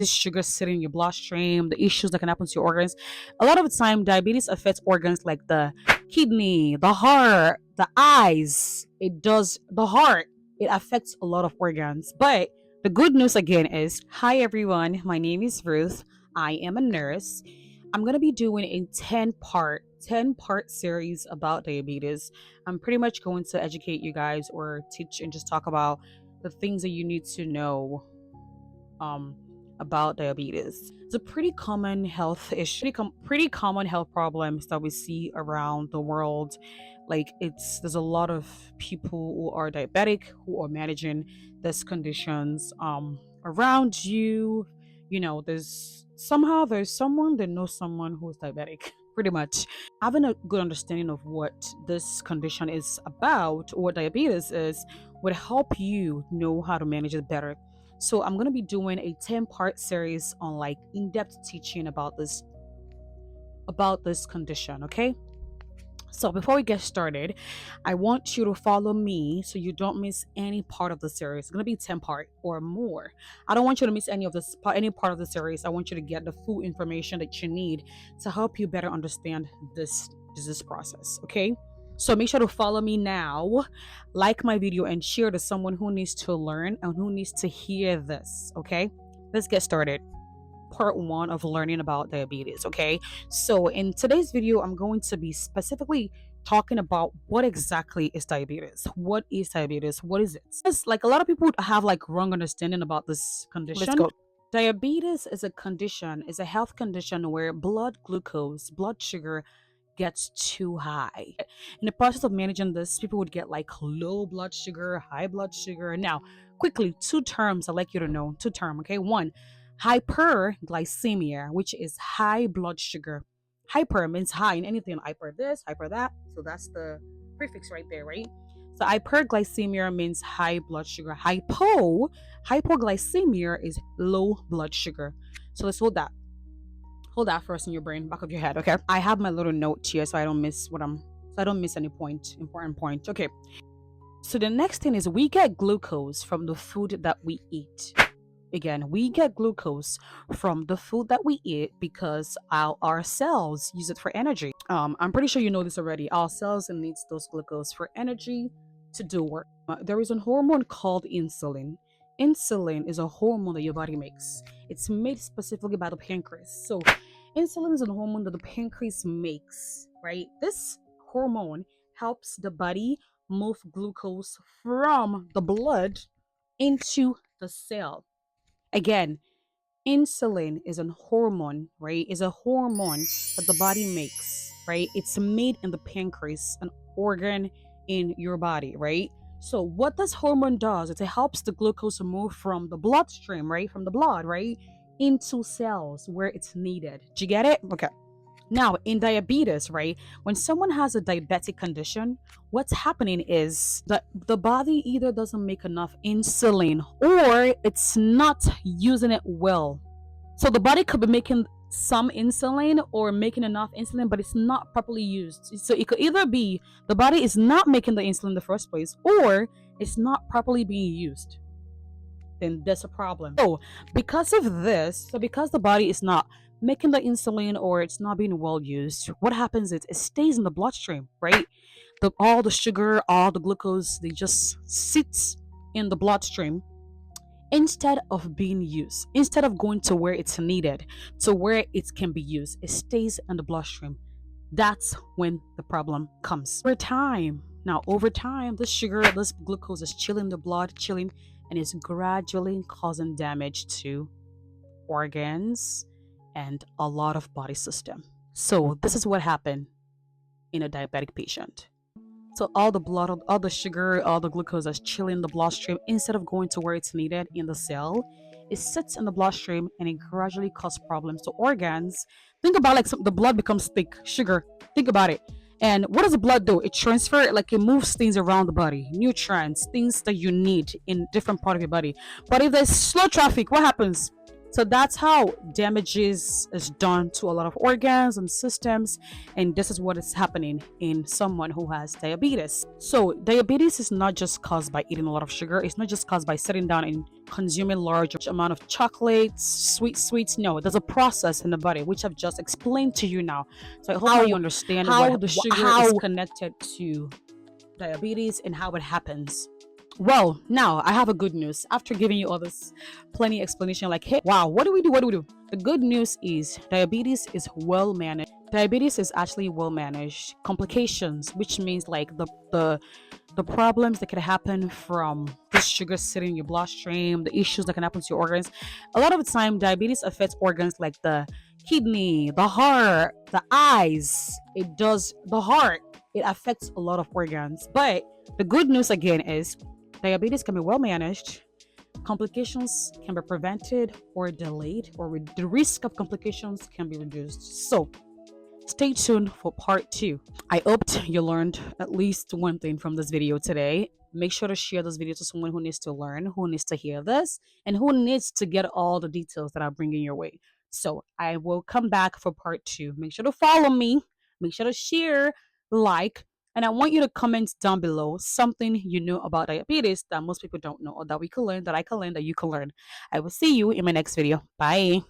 this sugar sitting in your bloodstream, the issues that can happen to your organs. A lot of the time, diabetes affects organs like the kidney, the heart, the eyes. It does the heart. It affects a lot of organs. But the good news again is, hi everyone, my name is Ruth. I am a nurse. I'm gonna be doing a 10-part series about diabetes. I'm pretty much going to educate you guys or teach and just talk about the things that you need to know um about diabetes. It's a pretty common health issue, pretty common health problems that we see around the world. Like there's a lot of people who are diabetic who are managing these conditions around you. There's someone that knows someone who's diabetic. Pretty much having a good understanding of what this condition is about, what diabetes is, would help you know how to manage it better. So I'm going to be doing a 10-part series on like in-depth teaching about this condition, okay? So before we get started, I want you to follow me so you don't miss any part of the series. It's going to be 10 part or more. I don't want you to miss any part of the series. I want you to get the full information that you need to help you better understand this disease process, okay? So make sure to follow me now, like my video, and share to someone who needs to learn and who needs to hear this, okay? Let's get started. Part one of learning about diabetes, okay? So in today's video, I'm going to be specifically talking about what exactly is diabetes. What is diabetes? What is it? It's like a lot of people have like wrong understanding about this condition. Let's go. Diabetes is a health condition where blood sugar gets too high. In the process of managing this, people would get like low blood sugar, high blood sugar. Now, quickly, two terms I'd like you to know. Two terms, okay? One, hyperglycemia, which is high blood sugar. Hyper means high in anything, hyper this, hyper that. So that's the prefix right there, right? So hyperglycemia means high blood sugar. Hypoglycemia is low blood sugar. So let's hold that. Hold that first in your brain, back of your head, okay? I have my little note here so I don't miss any important point. Okay. So the next thing is we get glucose from the food that we eat. Again, we get glucose from the food that we eat because our cells use it for energy. I'm pretty sure you know this already. Our cells needs those glucose for energy to do work. There is a hormone called insulin. Insulin is a hormone that your body makes. It's made specifically by the pancreas. So insulin is a hormone that the pancreas makes, right? This hormone helps the body move glucose from the blood into the cell. Again, insulin is a hormone, right? Is a hormone that the body makes, right? It's made in the pancreas, an organ in your body, right? So what this hormone does is it helps the glucose move from the bloodstream, right? From the blood, right? Into cells where it's needed. Do you get it? Okay. Now, in diabetes, right, when someone has a diabetic condition, what's happening is that the body either doesn't make enough insulin or it's not using it well. So the body could be making some insulin or making enough insulin, but it's not properly used. So it could either be the body is not making the insulin in the first place or it's not properly being used. Then there's a problem. So because the body is not making the insulin or it's not being well used, what happens is it stays in the bloodstream, right? All the sugar, all the glucose, they just sits in the bloodstream instead of being used, instead of going to where it's needed, to where it can be used. It stays in the bloodstream. That's when the problem comes. Over time, this glucose is chilling the blood, and is gradually causing damage to organs and a lot of body system. So this is what happened in a diabetic patient. So all the sugar, all the glucose is chilling the bloodstream instead of going to where it's needed in the cell. It sits in the bloodstream and it gradually causes problems to organs. Think about the blood becomes thick, sugar. Think about it. And what does the blood do? It moves things around the body, nutrients, things that you need in different part of your body. But if there's slow traffic, what happens? So that's how damages is done to a lot of organs and systems, and this is what is happening in someone who has diabetes. So diabetes is not just caused by eating a lot of sugar. It's not just caused by sitting down and consuming large amount of chocolates, sweets. No, there's a process in the body which I've just explained to you now. So I hope now you understand how the sugar is connected to diabetes and how it happens. Well, now I have a good news. After giving you all this plenty explanation, like, hey, wow, what do we do? What do we do? The good news is diabetes is well managed. Diabetes is actually well managed. Complications, which means like the problems that can happen from this sugar sitting in your bloodstream, the issues that can happen to your organs. A lot of the time, diabetes affects organs like the kidney, the heart, the eyes. It does the heart. It affects a lot of organs. But the good news again is diabetes can be well managed. Complications can be prevented or delayed, or the risk of complications can be reduced. So, stay tuned for part 2. I hoped you learned at least one thing from this video today. Make sure to share this video to someone who needs to learn, who needs to hear this, and who needs to get all the details that I'm bringing your way. So I will come back for part 2. Make sure to follow me. Make sure to share, like, and I want you to comment down below something you know about diabetes that most people don't know, or that we can learn, that I can learn, that you can learn. I will see you in my next video. Bye.